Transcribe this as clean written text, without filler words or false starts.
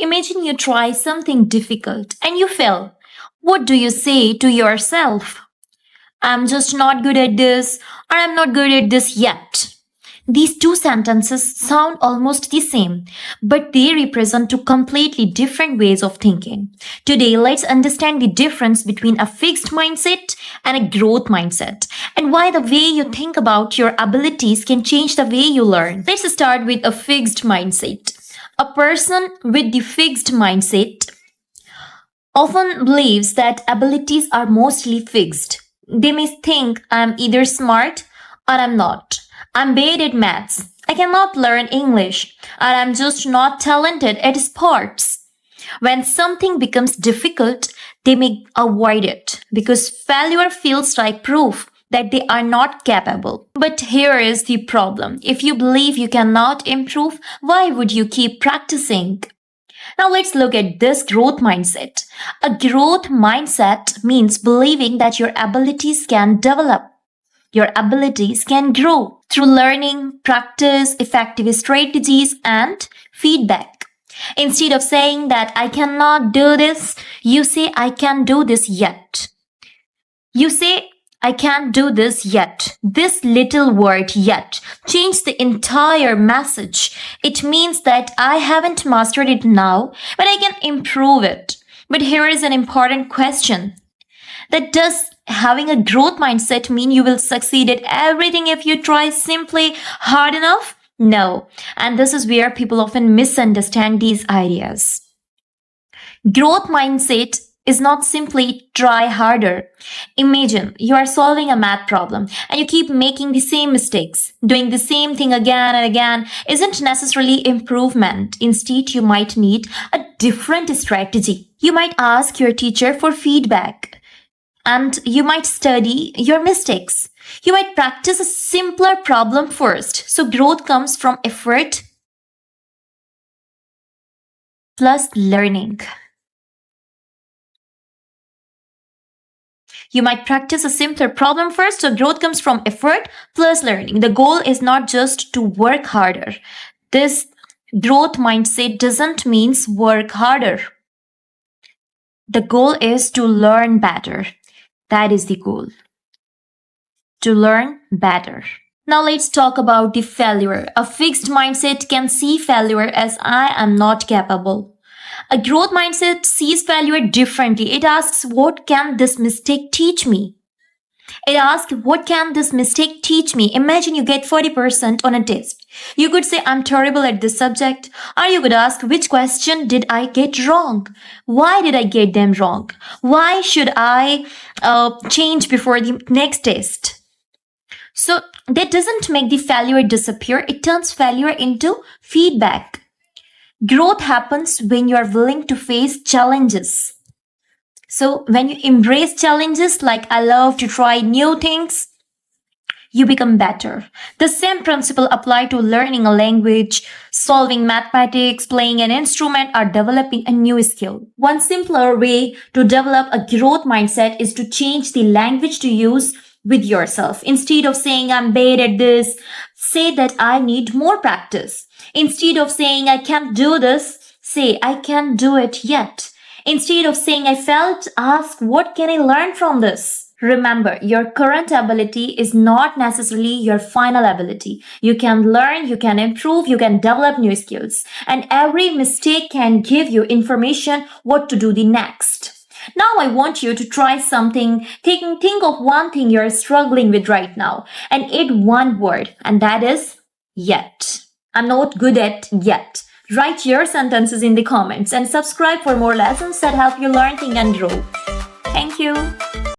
Imagine you try something difficult and you fail. What do you say to yourself? I'm just not good at this, or I'm not good at this yet. These two sentences sound almost the same, but they represent two completely different ways of thinking. Today, let's understand the difference between a fixed mindset and a growth mindset, and why the way you think about your abilities can change the way you learn. Let's start with a fixed mindset. A person with the fixed mindset often believes that abilities are mostly fixed. They may think I'm either smart or I'm not. I'm bad at maths. I cannot learn English. Or I'm just not talented at sports. When something becomes difficult, they may avoid it because failure feels like proof that they are not capable. But here is the problem. If you believe you cannot improve, why would you keep practicing? Now let's look at this growth mindset. A growth mindset means believing that your abilities can develop. Your abilities can grow through learning, practice, effective strategies, and feedback. Instead of saying that I cannot do this, you say I can do this yet. You say I can't do this yet. This little word yet changed the entire message. It means that I haven't mastered it now, but I can improve it. But here is an important question. That does having a growth mindset mean you will succeed at everything if you try simply hard enough? No. And this is where people often misunderstand these ideas. Growth mindset is not simply try harder. Imagine you are solving a math problem and you keep making the same mistakes. Doing the same thing again and again isn't necessarily improvement. Instead, you might need a different strategy. You might ask your teacher for feedback. And you might study your mistakes. You might practice a simpler problem first. So growth comes from effort plus learning. You might practice a simpler problem first, so growth comes from effort plus learning. The goal is not just to work harder. This growth mindset doesn't mean work harder. The goal is to learn better. That is the goal. To learn better. Now let's talk about the failure. A fixed mindset can see failure as I am not capable. A growth mindset sees failure differently. It asks, what can this mistake teach me? It asks, what can this mistake teach me? Imagine you get 40% on a test. You could say, I'm terrible at this subject. Or you could ask, which question did I get wrong? Why did I get them wrong? Why should I change before the next test? So that doesn't make the failure disappear. It turns failure into feedback. Growth happens when you are willing to face challenges. So when you embrace challenges like I love to try new things, you become better. The same principle apply to learning a language, solving mathematics, playing an instrument, or developing a new skill. One simpler way to develop a growth mindset is to change the language to use with yourself. Instead of saying I'm bad at this, say that I need more practice. Instead of saying I can't do this, say I can do it yet. Instead of saying I failed, ask what can I learn from this? Remember, your current ability is not necessarily your final ability. You can learn, you can improve, you can develop new skills. And every mistake can give you information what to do the next. Now I want you to try something. Think of one thing you're struggling with right now and add one word, and that is yet. I'm not good at yet. Write your sentences in the comments and subscribe for more lessons that help you learn, think, and grow. Thank you.